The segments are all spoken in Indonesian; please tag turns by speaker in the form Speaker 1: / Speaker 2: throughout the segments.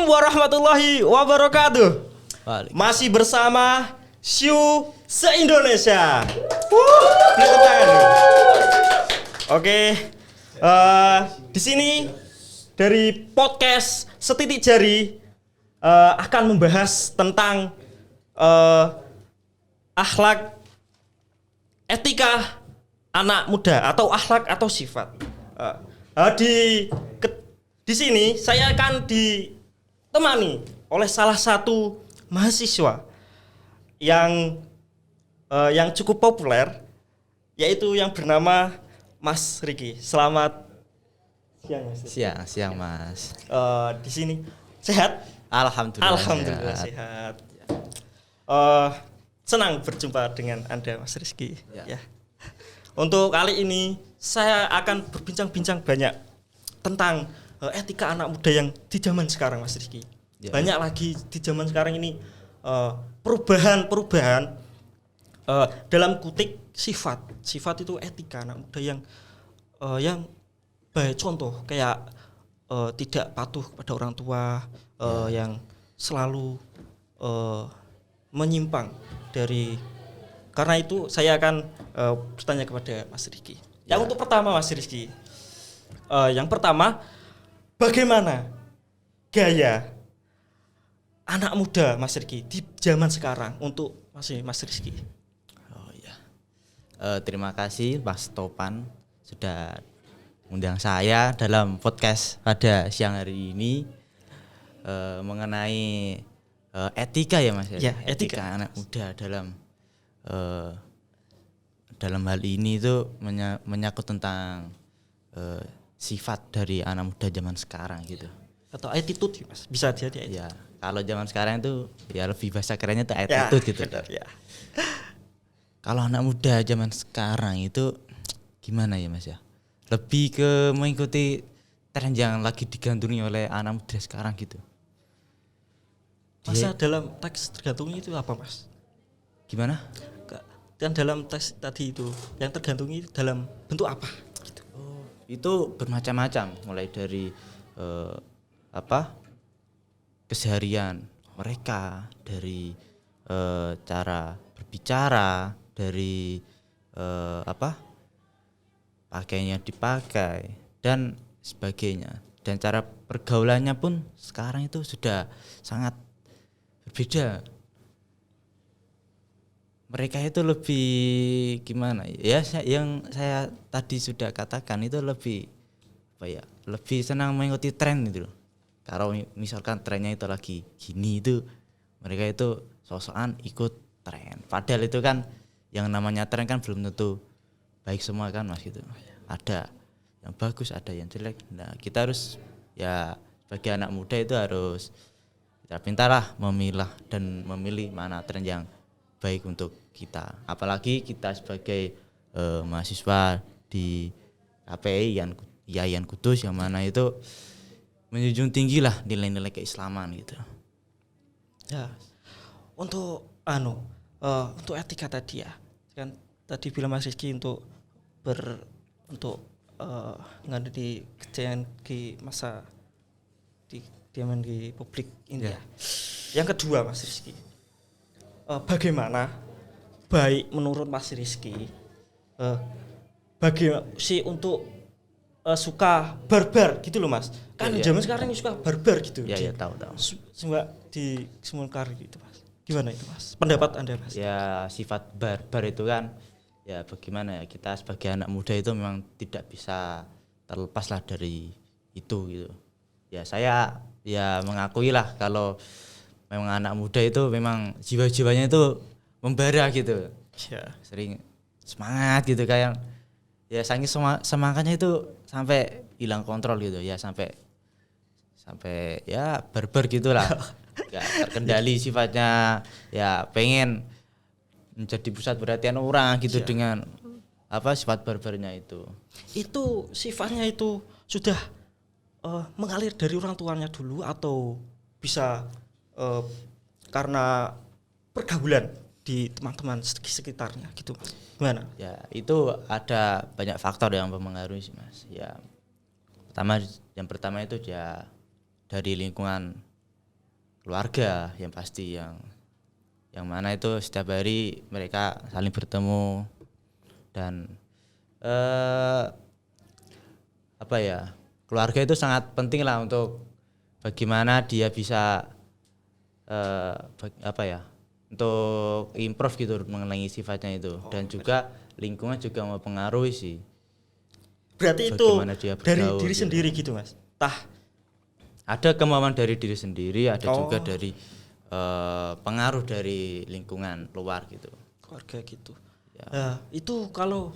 Speaker 1: Warahmatullahi wabarakatuh. Masih bersama Siu se-Indonesia. Oke, di sini dari podcast Setitik Jari akan membahas tentang akhlak, etika anak muda atau akhlak atau sifat. Di sini saya akan ditemani oleh salah satu mahasiswa yang cukup populer, yaitu yang bernama Mas Riki. Selamat siang, Mas.
Speaker 2: Siang, Mas.
Speaker 1: Di sini sehat? Alhamdulillah sehat. Senang berjumpa dengan Anda, Mas Rizky. Ya. Untuk kali ini saya akan berbincang-bincang banyak tentang etika anak muda yang di zaman sekarang, Mas Rizky. Ya. Banyak lagi di zaman sekarang ini perubahan dalam kutip sifat itu etika anak muda yang baik, contoh kayak tidak patuh kepada orang tua, yang selalu menyimpang dari. Karena itu saya akan bertanya kepada Mas Rizky. Yang untuk pertama, Mas Rizky, yang pertama, bagaimana gaya anak muda Mas Rizky di zaman sekarang untuk Mas Rizky?
Speaker 2: Terima kasih Mas Topan sudah undang saya dalam podcast pada siang hari ini mengenai etika ya Mas.
Speaker 1: Ya, etika
Speaker 2: anak muda dalam hal ini itu menyangkut tentang sifat dari anak muda zaman sekarang gitu.
Speaker 1: Atau attitude, Mas. Bisa jadi.
Speaker 2: Ya, kalau zaman sekarang itu ya lebih bahasa kerennya itu attitude gitu.
Speaker 1: Benar, ya.
Speaker 2: Kalau anak muda zaman sekarang itu gimana ya Mas ya? Lebih ke mengikuti tren yang lagi digandrungi oleh anak muda sekarang gitu.
Speaker 1: Masa dalam teks tergantungi itu apa, Mas?
Speaker 2: Gimana?
Speaker 1: Kan dalam teks tadi itu yang tergantungi dalam bentuk apa gitu.
Speaker 2: Itu bermacam-macam, mulai dari keseharian mereka, dari cara berbicara, dari pakaian yang dipakai dan sebagainya, dan cara pergaulannya pun sekarang itu sudah sangat berbeda. Mereka itu lebih gimana ya, yang saya tadi sudah katakan itu lebih lebih senang mengikuti tren gitu loh. Kalau misalkan trennya itu lagi gini, itu mereka itu sok-sokan ikut tren. Padahal itu kan yang namanya tren kan belum tentu baik semua kan Mas gitu. Ada yang bagus, ada yang jelek. Nah, kita harus ya sebagai anak muda itu harus pintar-pintarlah memilah dan memilih mana tren yang baik untuk kita. Apalagi kita sebagai mahasiswa di KPI Yayan Kudus, yang mana itu menjunjung tinggi lah nilai-nilai keislaman gitu.
Speaker 1: Ya. Untuk etika tadi ya. Kan tadi bilang Mas Rizky untuk ngadu di kejayaan di masa di publik ini ya. Yang kedua, Mas Rizky, bagaimana baik menurut Mas Rizky bagaimana sih untuk suka barbar gitu loh Mas. Kan zaman sekarang ini suka barbar gitu.
Speaker 2: Ya tahu.
Speaker 1: Di semulkar gitu Mas. Gimana itu Mas? Pendapat Anda Mas?
Speaker 2: Ya, sifat barbar itu kan ya bagaimana ya, kita sebagai anak muda itu memang tidak bisa terlepas lah dari itu gitu. ya saya ya mengakui lah kalau memang anak muda itu memang jiwa-jiwanya itu membara gitu.
Speaker 1: Ya.
Speaker 2: Sering semangat gitu kayak ya saking semangatnya itu sampai hilang kontrol gitu ya sampai ya barbar gitulah. Gak terkendali sifatnya ya pengen menjadi pusat perhatian orang gitu
Speaker 1: Ya.
Speaker 2: dengan sifat barbarnya itu.
Speaker 1: Itu sifatnya itu sudah mengalir dari orang tuanya dulu atau bisa karena pergaulan di teman-teman sekitarnya gitu Mas. Gimana?
Speaker 2: Ya itu ada banyak faktor yang mempengaruhi sih Mas. Ya yang pertama itu ya dari lingkungan keluarga yang pasti yang mana itu setiap hari mereka saling bertemu dan keluarga itu sangat penting lah untuk bagaimana dia bisa untuk improve gitu mengenai sifatnya itu dan juga lingkungan juga mempengaruhi sih.
Speaker 1: Berarti itu
Speaker 2: Bagaimana dia
Speaker 1: dari
Speaker 2: bergaul
Speaker 1: diri
Speaker 2: gitu.
Speaker 1: sendiri gitu Mas.
Speaker 2: Ada kemauan dari diri sendiri, ada juga
Speaker 1: Oh.
Speaker 2: dari pengaruh dari lingkungan luar gitu.
Speaker 1: Keluarga gitu.
Speaker 2: Ya.
Speaker 1: Nah, itu kalau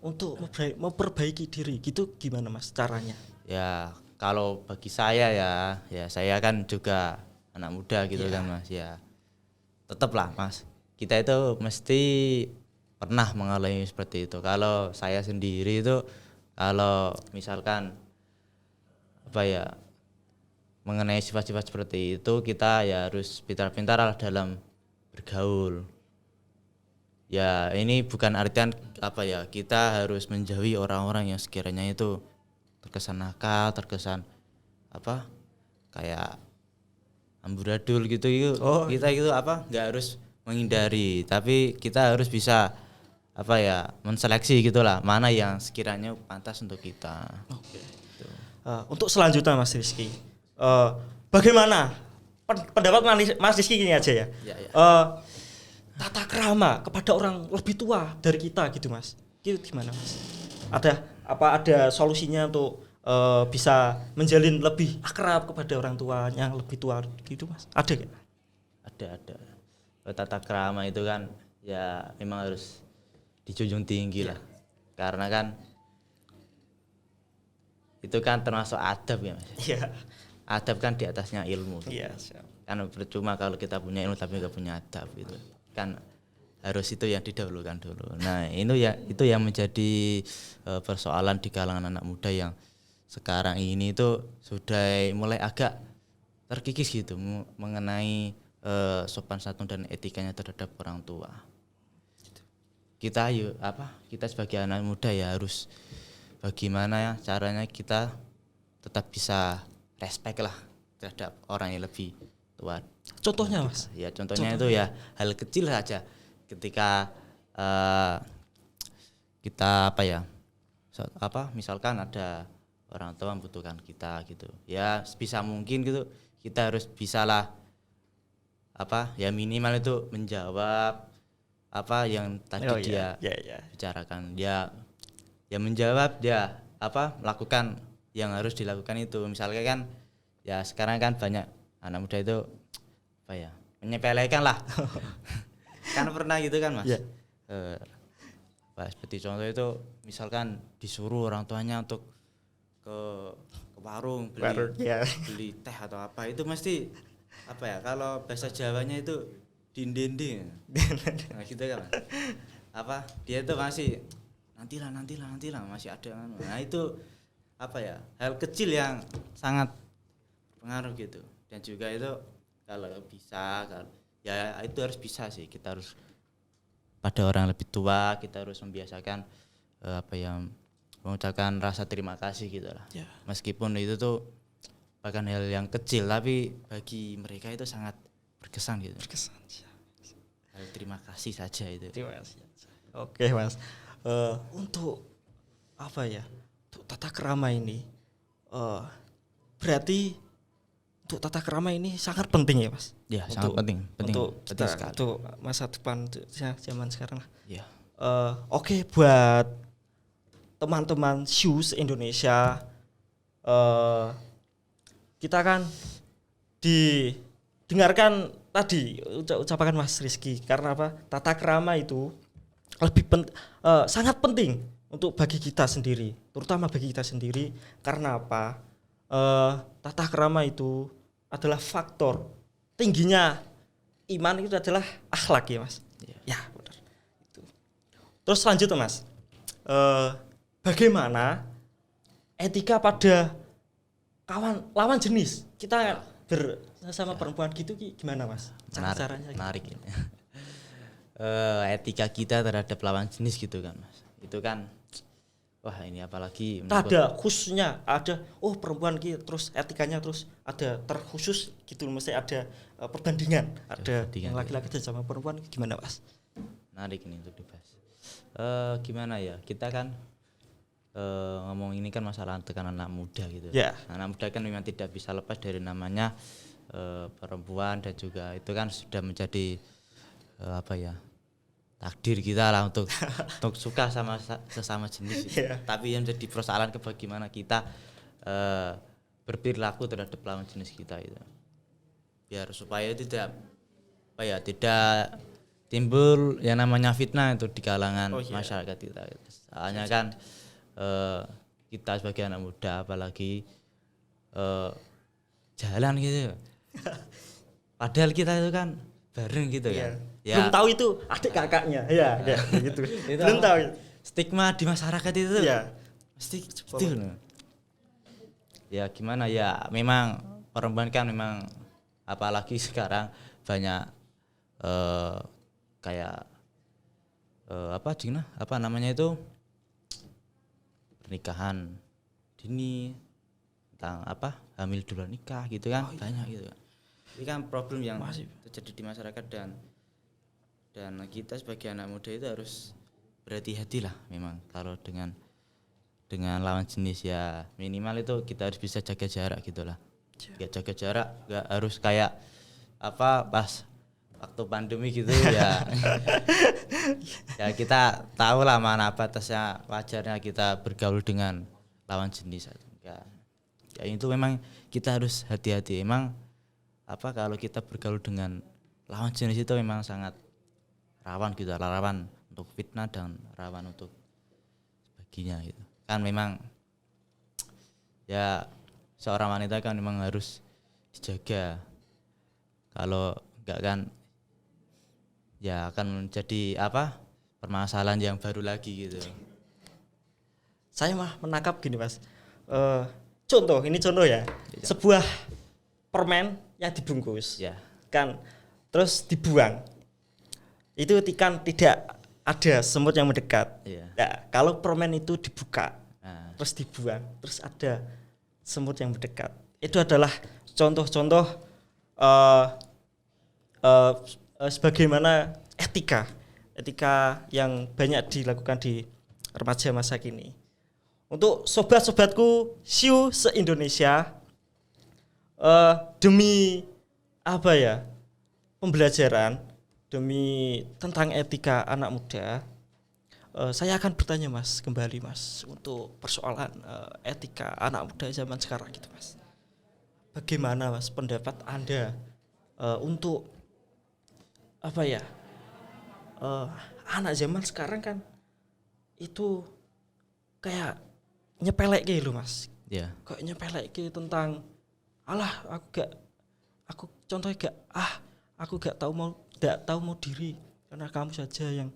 Speaker 1: untuk memperbaiki diri gitu gimana Mas caranya?
Speaker 2: Ya kalau bagi saya ya saya kan juga anak muda gitu
Speaker 1: Iya.
Speaker 2: kan Mas ya. Tetaplah Mas, kita itu mesti pernah mengalami seperti itu. Kalau saya sendiri itu kalau misalkan mengenai sifat-sifat seperti itu kita ya harus pintar-pintar lah dalam bergaul. Ya ini bukan artian kita harus menjauhi orang-orang yang sekiranya itu terkesan nakal, terkesan kayak amburadul gitu itu.
Speaker 1: Oh,
Speaker 2: Kita gitu nggak harus menghindari, tapi kita harus bisa menseleksi gitulah mana yang sekiranya pantas untuk kita.
Speaker 1: Oke. Untuk selanjutnya Mas Rizky, bagaimana pendapat Mas Rizky gini aja ya?
Speaker 2: Ya, ya.
Speaker 1: Tata krama kepada orang lebih tua dari kita gitu Mas. Itu gimana Mas? Ada solusinya untuk bisa menjalin lebih akrab kepada orang tua yang lebih tua gitu Mas? Ada gak?
Speaker 2: Ada. Tata krama itu kan ya memang harus dijunjung tinggi lah. Karena kan itu kan termasuk adab ya Mas.
Speaker 1: Iya.
Speaker 2: Adab kan di atasnya ilmu.
Speaker 1: Iya, siap.
Speaker 2: Kan percuma kalau kita punya ilmu tapi nggak punya adab gitu. Kan harus itu yang didahulukan dulu. Nah, itu yang menjadi persoalan di kalangan anak muda yang sekarang ini itu sudah mulai agak terkikis gitu mengenai sopan santun dan etikanya terhadap orang tua. Kita sebagai anak muda ya harus bagaimana ya caranya kita tetap bisa respect lah terhadap orang yang lebih tua.
Speaker 1: Contohnya Mas?
Speaker 2: Ya contohnya itu ya hal kecil saja ketika kita misalkan ada orang tua membutuhkan kita gitu ya sebisa mungkin gitu kita harus bisalah minimal itu menjawab yang tadi dia bicarakan dia menjawab dia melakukan yang harus dilakukan itu. Misalnya kan ya sekarang kan banyak anak muda itu menyepelekan lah. Kan pernah gitu kan Mas.
Speaker 1: Yeah.
Speaker 2: Seperti contoh itu misalkan disuruh orang tuanya untuk ke warung beli teh atau apa itu mesti kalau bahasa Jawanya itu dinding. Nah gitu kan dia itu masih nantilah masih ada. Nah itu hal kecil yang sangat pengaruh gitu. Dan juga itu kalau bisa ya itu harus bisa sih, kita harus pada orang lebih tua kita harus membiasakan mengucapkan rasa terima kasih gitu lah. Yeah. Meskipun itu tuh bahkan hal yang kecil tapi bagi mereka itu sangat berkesan gitu. Hal terima kasih saja itu.
Speaker 1: Terima kasih. Oke Mas. Untuk untuk tata krama ini berarti untuk tata krama ini sangat penting ya Mas.
Speaker 2: Ya sangat penting
Speaker 1: untuk
Speaker 2: penting sekali.
Speaker 1: Untuk masa depan zaman sekarang lah.
Speaker 2: Ya.
Speaker 1: Oke, buat teman-teman shoes Indonesia kita kan didengarkan tadi ucapan Mas Rizky, karena apa? Tata krama itu sangat penting untuk bagi kita sendiri, terutama bagi kita sendiri. Karena apa? Tata krama itu adalah faktor tingginya iman, itu adalah akhlak ya Mas. Ya benar. Itu. Terus lanjut Mas, bagaimana etika pada lawan jenis? Kita bersama perempuan gitu gimana Mas? Caranya
Speaker 2: menarik ini. Etika kita terhadap lawan jenis gitu kan Mas. Itu kan wah ini apalagi
Speaker 1: ada khususnya, ada perempuan gitu, terus etikanya terus ada terkhusus gitu, mesti ada perbandingan, ada yang laki-laki dan sama perempuan, gimana Mas?
Speaker 2: Menarik ini untuk dibahas. Gimana ya, kita kan ngomong ini kan masalah tekanan anak muda gitu.
Speaker 1: Yeah.
Speaker 2: Anak muda kan memang tidak bisa lepas dari namanya perempuan, dan juga itu kan sudah menjadi takdir kita lah untuk suka sama sesama jenis.
Speaker 1: Yeah.
Speaker 2: Tapi yang jadi persoalan bagaimana kita berperilaku terhadap lawan jenis kita itu, biar supaya tidak timbul yang namanya fitnah itu di kalangan masyarakat kita. Soalnya kan kita sebagai anak muda apalagi jalan gitu, padahal kita itu kan bareng gitu kan.
Speaker 1: Ya. Belum tahu itu adik kakaknya, ya gitu. Belum tahu.
Speaker 2: Stigma di masyarakat itu pasti gitu. Ya gimana ya, memang perempuan kan memang apalagi sekarang banyak pernikahan dini, tentang hamil duluan nikah gitu kan. Banyak gitu kan. Ini kan problem yang terjadi di masyarakat, dan kita sebagai anak muda itu harus berhati-hati lah memang kalau dengan lawan jenis. Ya minimal itu kita harus bisa jaga jarak gitulah. Ya jaga jarak, nggak harus kayak pas waktu pandemi gitu ya. Ya kita tahu lah mana batasnya, wajarnya kita bergaul dengan lawan jenis. Ya itu memang kita harus hati-hati. Emang kalau kita bergaul dengan lawan jenis itu memang sangat rawan gitu, rawan untuk fitnah dan rawan untuk sebagiannya gitu. Kan memang ya seorang wanita kan memang harus dijaga. Kalau enggak kan ya akan menjadi permasalahan yang baru lagi gitu.
Speaker 1: Saya mah menangkap gini Mas. Contoh ya. Sebuah permen yang dibungkus.
Speaker 2: Ya.
Speaker 1: Kan terus dibuang. Itu kan tidak ada semut yang mendekat. Nah, kalau permen itu dibuka, terus dibuang, terus ada semut yang mendekat. Itu adalah contoh-contoh sebagaimana etika yang banyak dilakukan di remaja masa kini. Untuk sobat-sobatku Siu se-Indonesia, demi pembelajaran, demi tentang etika anak muda, saya akan bertanya Mas kembali Mas untuk persoalan etika anak muda zaman sekarang gitu Mas. Bagaimana Mas pendapat Anda untuk anak zaman sekarang kan itu kayak nyepelek gitu Mas.
Speaker 2: Iya.
Speaker 1: Kayak nyepelek tentang aku contohnya aku gak tahu mau diri, karena kamu saja yang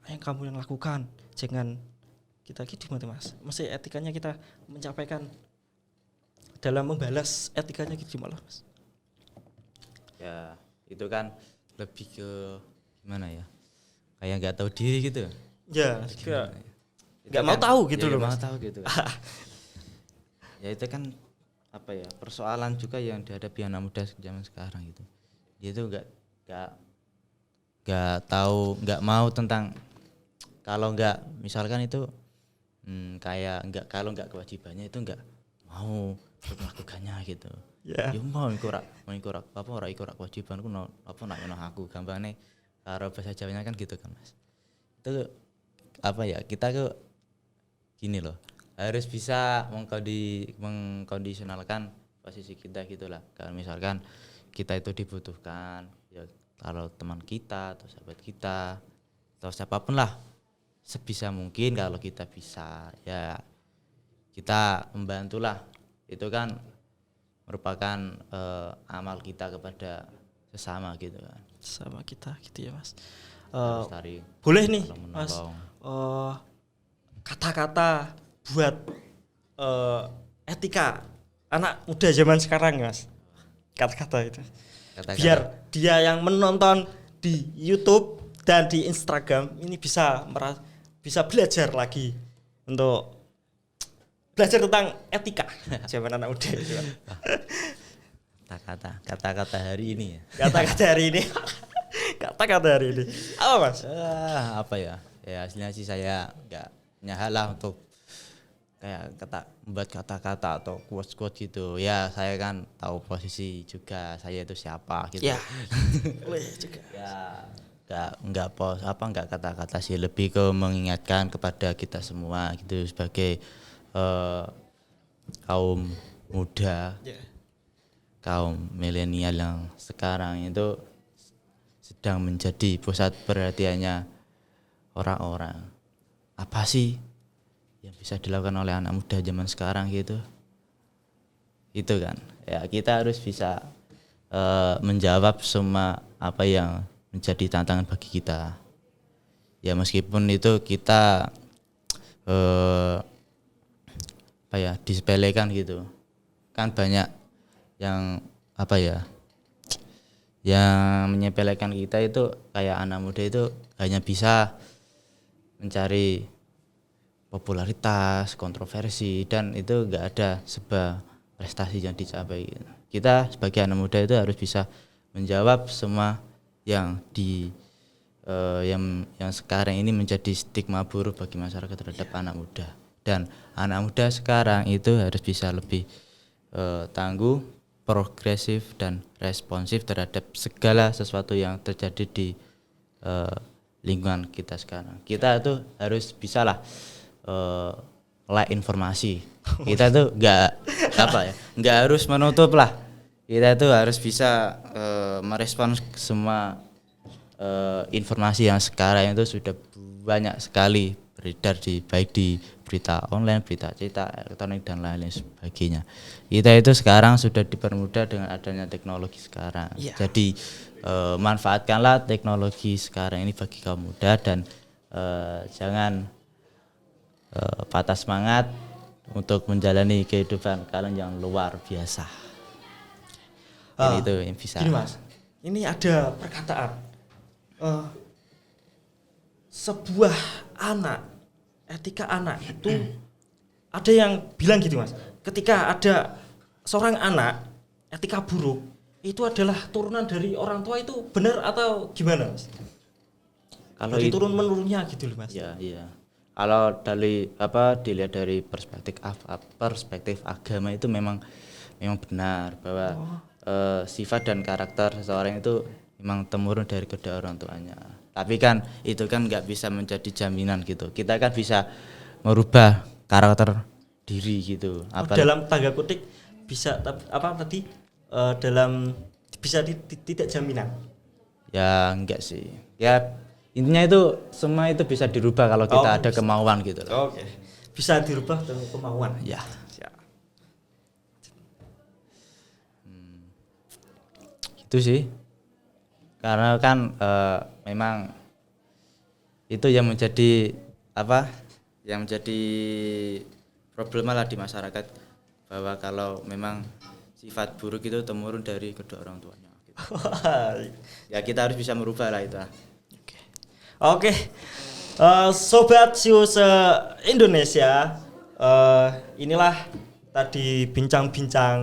Speaker 1: kamu yang lakukan. Jangan kita gimana Mas? Mesti etikanya kita mencapaikan dalam membalas etikanya gimana Mas?
Speaker 2: Ya itu kan lebih ke gimana ya, kayak nggak tahu diri gitu.
Speaker 1: Ya nggak mau tahu gitu loh Mas.
Speaker 2: Mau tahu gitu kan. Ya itu kan persoalan juga yang dihadapi anak muda zaman sekarang gitu. Dia itu nggak tahu, nggak mau tentang, kalau nggak misalkan itu kalau nggak kewajibannya itu nggak mau melakukannya gitu. Ya mau ikut kewajibanku nak aku gampangnya karo bahasa Jawanya kan gitu kan Mas. Itu kita gini loh, harus bisa mengkondisionalkan posisi kita gitulah. Kalau misalkan kita itu dibutuhkan, ya kalau teman kita atau sahabat kita atau siapapun lah, sebisa mungkin kalau kita bisa ya kita membantulah. Itu kan merupakan amal kita kepada sesama gitu kan.
Speaker 1: Sama kita gitu ya Mas.
Speaker 2: Harus tarik,
Speaker 1: Boleh nih
Speaker 2: tolong
Speaker 1: Mas,
Speaker 2: menolong.
Speaker 1: kata-kata buat etika anak muda zaman sekarang Mas. Kata-kata itu.
Speaker 2: Kata-kata.
Speaker 1: Biar dia yang menonton di YouTube dan di Instagram ini bisa belajar lagi untuk belajar tentang etika zaman anak muda itu.
Speaker 2: Kata-kata hari ini ya.
Speaker 1: Kata-kata hari ini. Kata-kata hari ini. Apa Mas?
Speaker 2: Apa ya? Ya aslinya sih saya nggak punya hal lah untuk kayak membuat kata-kata atau quotes-quotes gitu. Ya saya kan tahu posisi juga saya itu siapa gitu.
Speaker 1: Ya. Boleh juga.
Speaker 2: Ya nggak kata-kata sih, lebih ke mengingatkan kepada kita semua gitu sebagai kaum muda, kaum milenial yang sekarang itu sedang menjadi pusat perhatiannya orang-orang. Apa sih yang bisa dilakukan oleh anak muda zaman sekarang gitu? Itu kan, ya kita harus bisa menjawab semua apa yang menjadi tantangan bagi kita. Ya meskipun itu kita disepelekan gitu. Kan banyak yang yang menyepelekan kita itu kayak anak muda itu hanya bisa mencari popularitas, kontroversi, dan itu enggak ada sebuah prestasi yang dicapai. Kita sebagai anak muda itu harus bisa menjawab semua yang yang sekarang ini menjadi stigma buruk bagi masyarakat terhadap anak muda. Dan anak muda sekarang itu harus bisa lebih tangguh, progresif dan responsif terhadap segala sesuatu yang terjadi di lingkungan kita sekarang. Kita tuh harus bisalah like informasi. Kita tuh nggak harus menutup lah. Kita tuh harus bisa merespons semua informasi yang sekarang itu sudah banyak sekali beredar baik di berita online, berita cetak, elektronik dan lain-lain sebagainya. Kita itu sekarang sudah dipermudah dengan adanya teknologi sekarang.
Speaker 1: Ya.
Speaker 2: Jadi manfaatkanlah teknologi sekarang ini bagi kaum muda dan jangan patah semangat untuk menjalani kehidupan kalian yang luar biasa. Ini itu yang bisa.
Speaker 1: Gini Mas, ini ada perkataan sebuah anak, etika anak itu ada yang bilang gitu Mas, ketika ada seorang anak etika buruk itu adalah turunan dari orang tua, itu benar atau gimana Mas? Kalau turun menurunnya gitu loh Mas.
Speaker 2: Ya, iya. Kalau dilihat dari perspektif agama itu memang benar bahwa sifat dan karakter seseorang itu memang temurun dari kedua orang tuanya. Tapi kan itu kan nggak bisa menjadi jaminan gitu. Kita kan bisa merubah karakter diri gitu.
Speaker 1: Dalam tanda kutip bisa dalam bisa tidak jaminan.
Speaker 2: Ya enggak sih. Ya intinya itu semua itu bisa dirubah kalau kita ada kemauan gitu loh.
Speaker 1: Oke. Bisa dirubah dengan kemauan.
Speaker 2: Ya. Itu sih. Karena kan memang itu yang menjadi yang menjadi problema lah di masyarakat, bahwa kalau memang sifat buruk itu temurun dari kedua orang tuanya gitu. Ya kita harus bisa merubah lah itu.
Speaker 1: Oke. Sobat Siu se-Indonesia, inilah tadi bincang-bincang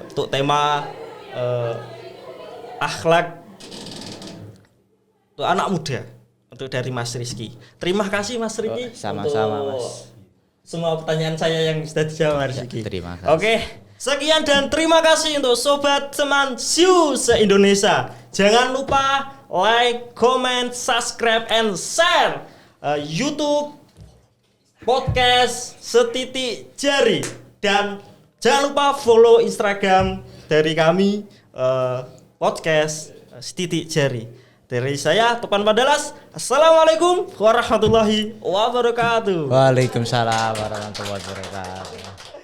Speaker 1: untuk tema akhlak untuk anak muda untuk dari Mas Rizky. Terima kasih Mas Rizky.
Speaker 2: Sama-sama Mas.
Speaker 1: Semua pertanyaan saya yang sudah dijawab Mas Rizky.
Speaker 2: Terima kasih.
Speaker 1: Oke, sekian dan terima kasih untuk Sobat Teman Siu se-Indonesia. Jangan lupa like, comment, subscribe, and share YouTube podcast Setitik Jari, dan Jangan lupa follow Instagram dari kami podcast Setitik Jari. Dari saya Topan Padalas. Assalamualaikum warahmatullahi wabarakatuh.
Speaker 2: Waalaikumsalam warahmatullahi wabarakatuh.